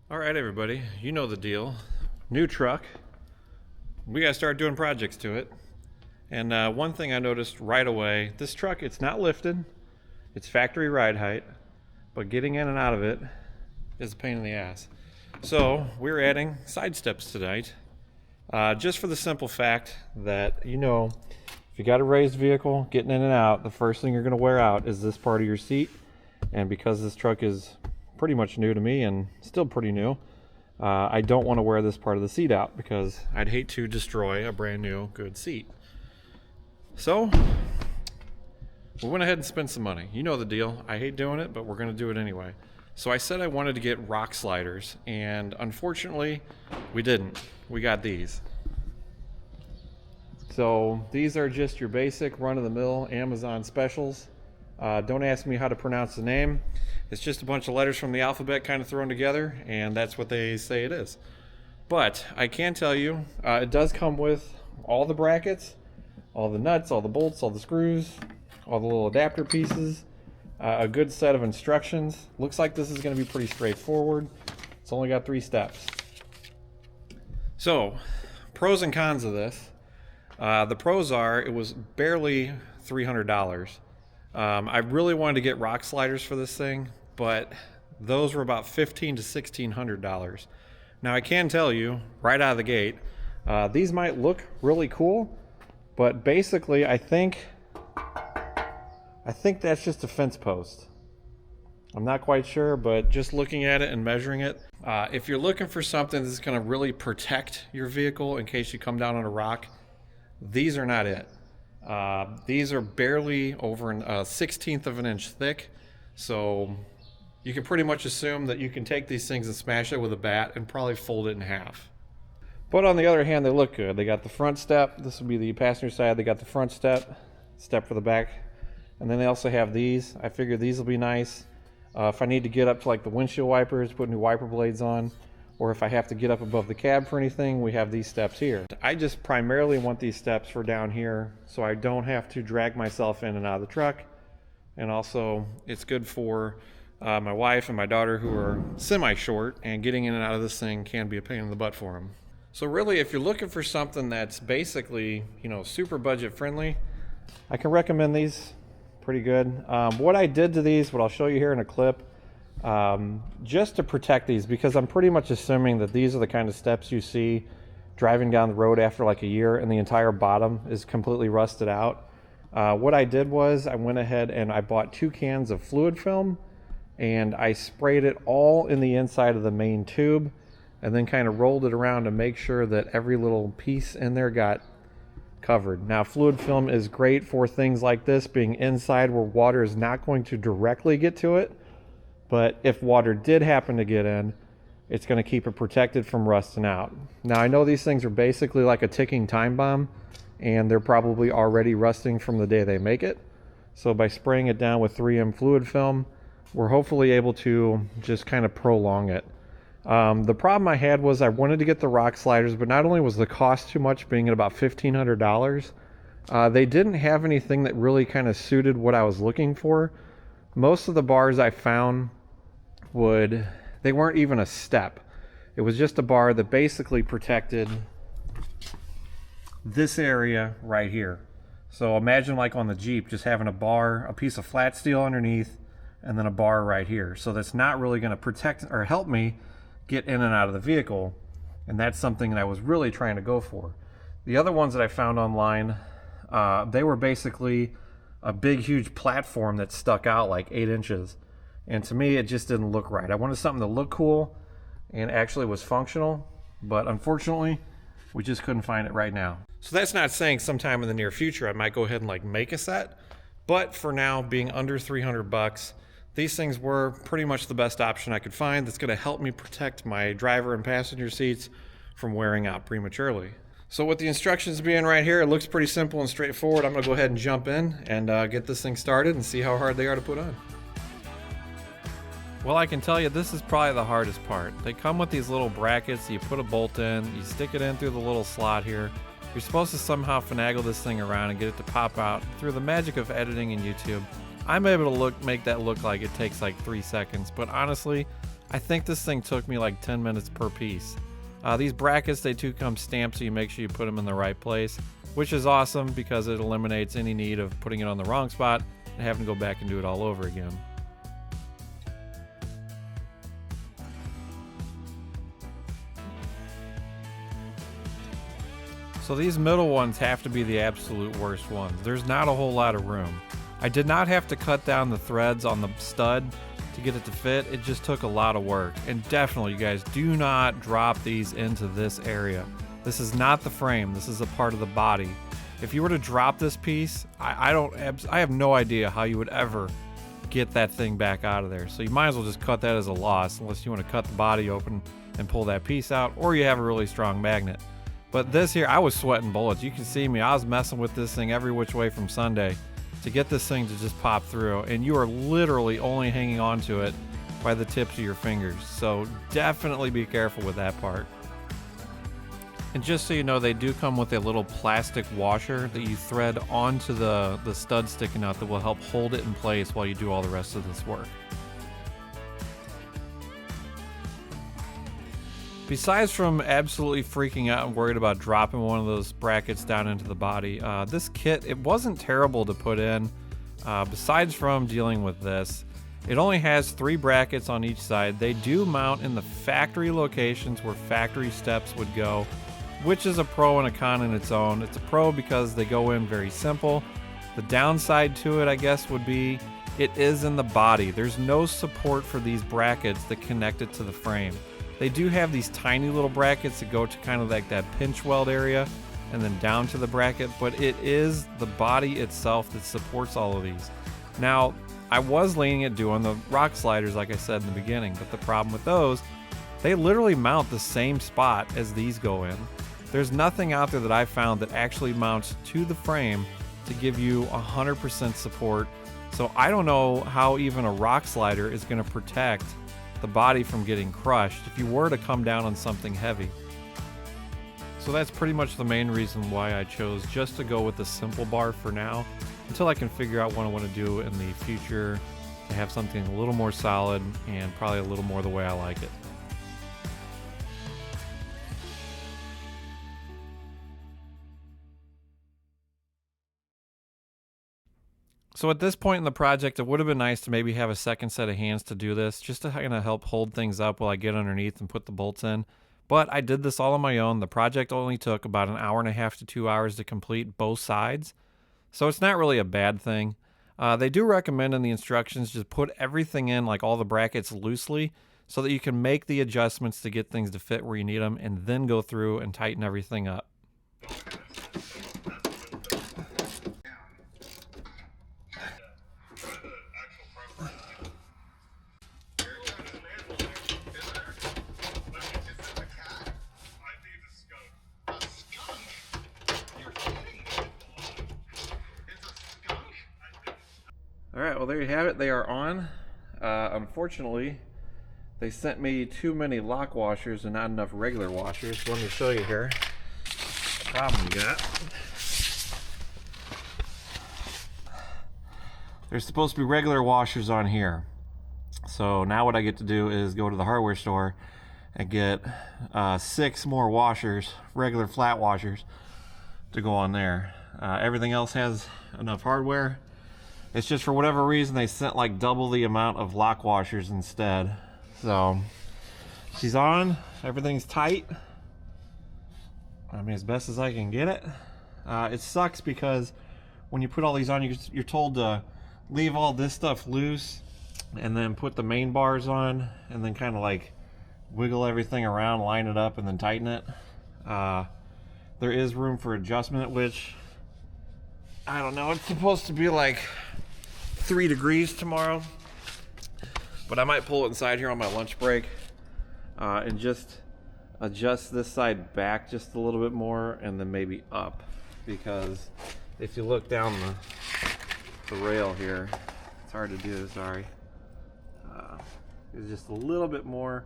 All right, everybody, you know the deal. New truck. We got to start doing projects to it. And one thing I noticed right away, this truck, it's not lifted. It's factory ride height. But getting in and out of it is a pain in the ass. So we're adding side steps tonight. Just for the simple fact that, if you got a raised vehicle, getting in and out, the first thing you're going to wear out is this part of your seat. And because this truck is pretty much new to me and still pretty new, I don't want to wear this part of the seat out because I'd hate to destroy a brand new good seat. So we went ahead and spent some money. You know the deal. I hate doing it, but we're going to do it anyway. So I said I wanted to get rock sliders, and unfortunately we didn't. We got these. So these are just your basic run-of-the-mill Amazon specials. Don't ask me how to pronounce the name. It's just a bunch of letters from the alphabet kind of thrown together, and that's what they say it is. But I can tell you, it does come with all the brackets, all the nuts, all the bolts, all the screws, all the little adapter pieces, a good set of instructions. Looks like this is going to be pretty straightforward. It's only got 3 steps. So, pros and cons of this. The pros are, it was barely $300. I really wanted to get rock sliders for this thing, but those were about $1,500 to $1,600. Now I can tell you right out of the gate, these might look really cool, but basically I think that's just a fence post. I'm not quite sure, but just looking at it and measuring it, if you're looking for something that's going to really protect your vehicle in case you come down on a rock, these are not it. These are barely over a 1/16 of an inch thick, so you can pretty much assume that you can take these things and smash it with a bat and probably fold it in half. But on the other hand, they look good. They got the front step. This would be the passenger side. They got the front step for the back, and then they also have these. I figure these will be nice. If I need to get up to like the windshield wipers, put new wiper blades on, or if I have to get up above the cab for anything, we have these steps here. I just primarily want these steps for down here so I don't have to drag myself in and out of the truck. And also, it's good for my wife and my daughter who are semi-short, and getting in and out of this thing can be a pain in the butt for them. So really, if you're looking for something that's basically, super budget friendly, I can recommend these. Pretty good. What I did to these, what I'll show you here in a clip, just to protect these, because I'm pretty much assuming that these are the kind of steps you see driving down the road after like a year and the entire bottom is completely rusted out. What I did was I went ahead and I bought 2 cans of fluid film, and I sprayed it all in the inside of the main tube and then kind of rolled it around to make sure that every little piece in there got covered. Now, fluid film is great for things like this, being inside where water is not going to directly get to it. But if water did happen to get in, it's going to keep it protected from rusting out. Now, I know these things are basically like a ticking time bomb, and they're probably already rusting from the day they make it. So by spraying it down with 3M fluid film, we're hopefully able to just kind of prolong it. The problem I had was I wanted to get the rock sliders, but not only was the cost too much, being at about $1,500, they didn't have anything that really kind of suited what I was looking for. Most of the bars I found they weren't even a step. It was just a bar that basically protected this area right here. So imagine like on the Jeep, just having a bar, a piece of flat steel underneath, and then a bar right here. So that's not really going to protect or help me get in and out of the vehicle. And that's something that I was really trying to go for. The other ones that I found online, they were basically a big, huge platform that stuck out like 8 inches. And to me, it just didn't look right. I wanted something that looked cool and actually was functional, but unfortunately, we just couldn't find it right now. So that's not saying sometime in the near future I might go ahead and like make a set, but for now, being under $300, these things were pretty much the best option I could find that's going to help me protect my driver and passenger seats from wearing out prematurely. So with the instructions being right here, it looks pretty simple and straightforward. I'm going to go ahead and jump in and get this thing started and see how hard they are to put on. Well, I can tell you this is probably the hardest part. They come with these little brackets. You put a bolt in, you stick it in through the little slot here. You're supposed to somehow finagle this thing around and get it to pop out. Through the magic of editing in YouTube, I'm able to make that look like it takes like 3 seconds, but honestly, I think this thing took me like 10 minutes per piece. These brackets, they do come stamped, so you make sure you put them in the right place, which is awesome because it eliminates any need of putting it on the wrong spot and having to go back and do it all over again. So these middle ones have to be the absolute worst ones. There's not a whole lot of room. I did not have to cut down the threads on the stud to get it to fit. It just took a lot of work. And definitely, you guys, do not drop these into this area. This is not the frame. This is a part of the body. If you were to drop this piece, I have no idea how you would ever get that thing back out of there. So you might as well just cut that as a loss, unless you want to cut the body open and pull that piece out, or you have a really strong magnet. But this here, I was sweating bullets. You can see me. I was messing with this thing every which way from Sunday to get this thing to just pop through. And you are literally only hanging on to it by the tips of your fingers. So definitely be careful with that part. And just so you know, they do come with a little plastic washer that you thread onto the stud sticking out that will help hold it in place while you do all the rest of this work. Besides from absolutely freaking out and worried about dropping one of those brackets down into the body, this kit, it wasn't terrible to put in. Besides from dealing with this, it only has 3 brackets on each side. They do mount in the factory locations where factory steps would go, which is a pro and a con in its own. It's a pro because they go in very simple. The downside to it, I guess, would be it is in the body. There's no support for these brackets that connect it to the frame. They do have these tiny little brackets that go to kind of like that pinch weld area and then down to the bracket, but it is the body itself that supports all of these. Now, I was leaning at doing the rock sliders like I said in the beginning, but the problem with those, they literally mount the same spot as these go in. There's nothing out there that I found that actually mounts to the frame to give you 100% support. So I don't know how even a rock slider is going to protect the body from getting crushed if you were to come down on something heavy. So that's pretty much the main reason why I chose just to go with the simple bar for now, until I can figure out what I want to do in the future to have something a little more solid and probably a little more the way I like it. So at this point in the project, it would have been nice to maybe have a second set of hands to do this, just to kind of help hold things up while I get underneath and put the bolts in. But I did this all on my own. The project only took about 1.5 hours to 2 hours to complete both sides. So it's not really a bad thing. They do recommend in the instructions just put everything in, like all the brackets, loosely, so that you can make the adjustments to get things to fit where you need them, and then go through and tighten everything up. Alright, well there you have it. They are on. Unfortunately, they sent me too many lock washers and not enough regular washers. So let me show you here the problem we got. There's supposed to be regular washers on here. So now what I get to do is go to the hardware store and get 6 more washers, regular flat washers, to go on there. Everything else has enough hardware. It's just for whatever reason they sent like double the amount of lock washers instead. So she's on, everything's tight. I mean, as best as I can get it. It sucks because when you put all these on, you're told to leave all this stuff loose and then put the main bars on and then kind of like wiggle everything around, line it up, and then tighten it. There is room for adjustment, which I don't know, it's supposed to be like 3 degrees tomorrow, but I might pull it inside here on my lunch break and just adjust this side back just a little bit more and then maybe up, because if you look down the rail here, it's hard to do, sorry. There's just a little bit more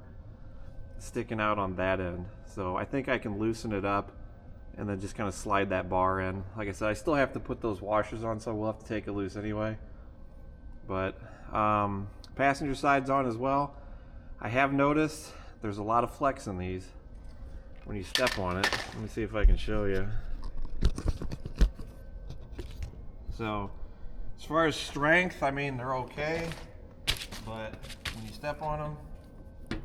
sticking out on that end, so I think I can loosen it up and then just kind of slide that bar in. Like I said, I still have to put those washers on, so we'll have to take it loose anyway. But passenger side's on as well. I have noticed there's a lot of flex in these when you step on it. Let me see if I can show you. So as far as strength, I mean, they're okay, but when you step on them,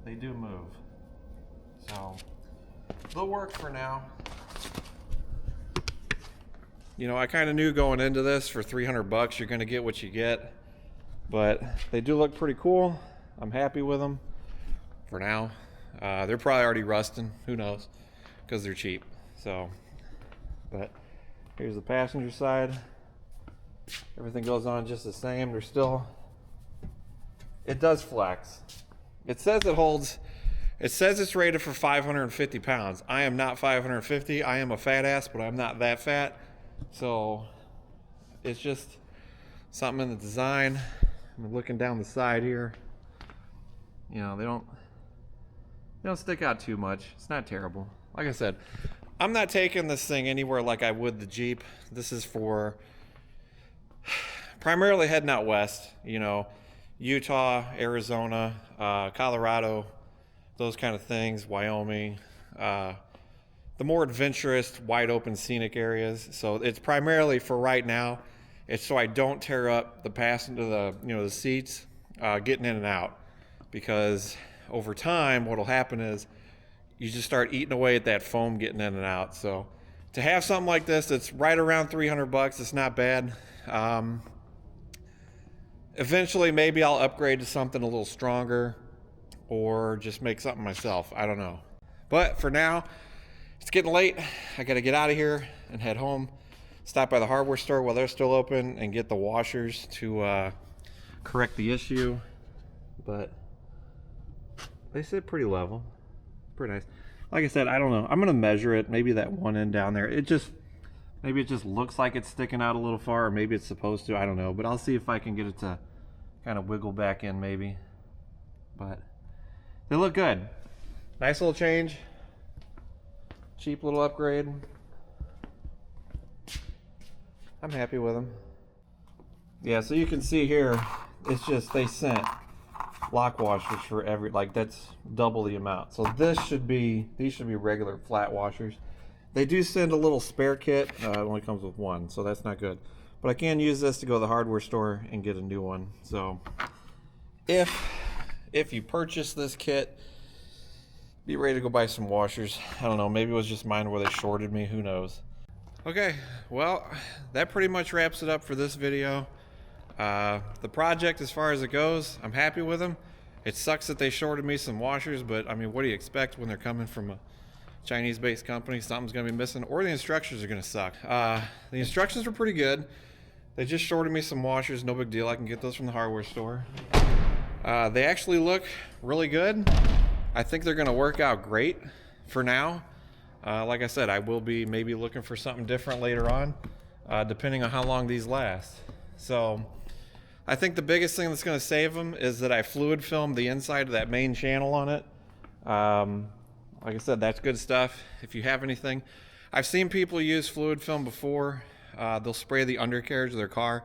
they do move. So they'll work for now. You know, I kind of knew going into this for 300 bucks, you're going to get what you get, but they do look pretty cool. I'm happy with them for now. They're probably already rusting, who knows, because they're cheap. So, but here's the passenger side. Everything goes on just the same. They're still, it does flex. It says it holds, it says it's rated for 550 pounds. I am not 550. I am a fat ass, but I'm not that fat. So it's just something in the design. I'm looking down the side here. You know, they don't stick out too much. It's not terrible. Like I said, I'm not taking this thing anywhere like I would the Jeep. This is for primarily heading out west, you know, Utah, Arizona, Colorado, those kind of things, Wyoming, the more adventurous, wide open scenic areas. So it's primarily for right now. It's so I don't tear up the passenger, the seats, getting in and out, because over time, what'll happen is you just start eating away at that foam getting in and out. So to have something like this that's right around 300 bucks, it's not bad. Eventually, maybe I'll upgrade to something a little stronger or just make something myself. I don't know. But for now, it's getting late. I got to get out of here and head home. Stop by the hardware store while they're still open and get the washers to correct the issue. But they sit pretty level. Pretty nice. Like I said, I don't know. I'm going to measure it. Maybe that one end down there. Maybe it just looks like it's sticking out a little far, or maybe it's supposed to. I don't know. But I'll see if I can get it to kind of wiggle back in maybe. But they look good. Nice little change. Cheap little upgrade. I'm happy with them. Yeah, so you can see here, it's just they sent lock washers for every, like that's double the amount. So these should be regular flat washers. They do send a little spare kit. It only comes with one, so that's not good. But I can use this to go to the hardware store and get a new one. So if you purchase this kit, be ready to go buy some washers. I don't know, maybe it was just mine where they shorted me, who knows. Okay, well, that pretty much wraps it up for this video. The project, as far as it goes, I'm happy with them. It sucks that they shorted me some washers, but I mean, what do you expect when they're coming from a Chinese-based company? Something's gonna be missing, or the instructions are gonna suck. The instructions were pretty good. They just shorted me some washers, no big deal. I can get those from the hardware store. They actually look really good. I think they're gonna work out great for now. Like I said, I will be maybe looking for something different later on, depending on how long these last. So I think the biggest thing that's going to save them is that I fluid filmed the inside of that main channel on it. Like I said, that's good stuff. If you have anything, I've seen people use fluid film before. They'll spray the undercarriage of their car.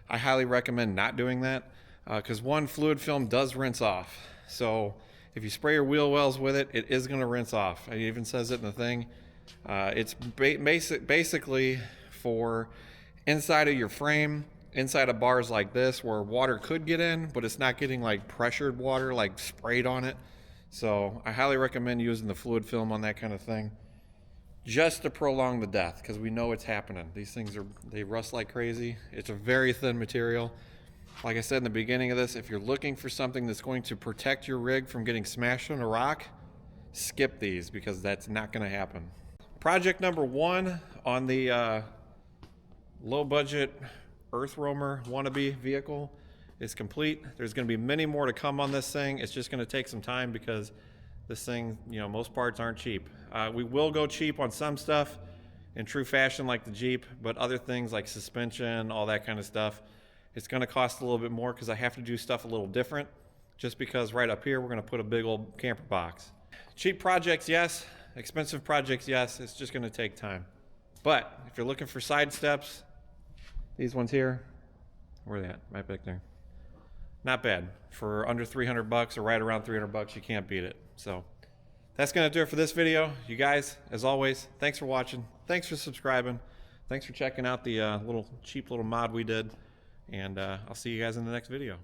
I highly recommend not doing that, because one, fluid film does rinse off. So if you spray your wheel wells with it, it is going to rinse off. It even says it in the thing. It's basically for inside of your frame, inside of bars like this where water could get in, but it's not getting like pressured water, like sprayed on it. So I highly recommend using the fluid film on that kind of thing, just to prolong the death, because we know it's happening. These things they rust like crazy. It's a very thin material. Like I said in the beginning of this, if you're looking for something that's going to protect your rig from getting smashed on a rock, skip these, because that's not going to happen. Project number 1 on the low budget Earth Roamer wannabe vehicle is complete. There's going to be many more to come on this thing. It's just going to take some time, because this thing, you know, most parts aren't cheap. We will go cheap on some stuff in true fashion like the Jeep, but other things like suspension, all that kind of stuff, it's going to cost a little bit more, because I have to do stuff a little different, just because right up here we're going to put a big old camper box. Cheap projects, yes. Expensive projects, yes. It's just going to take time. But if you're looking for side steps, these ones here, where are they at? Right back there. not bad. For under 300 bucks or right around 300 bucks, you can't beat it. So that's going to do it for this video. You guys, as always, thanks for watching. Thanks for subscribing. Thanks for checking out the cheap little mod we did. And I'll see you guys in the next video.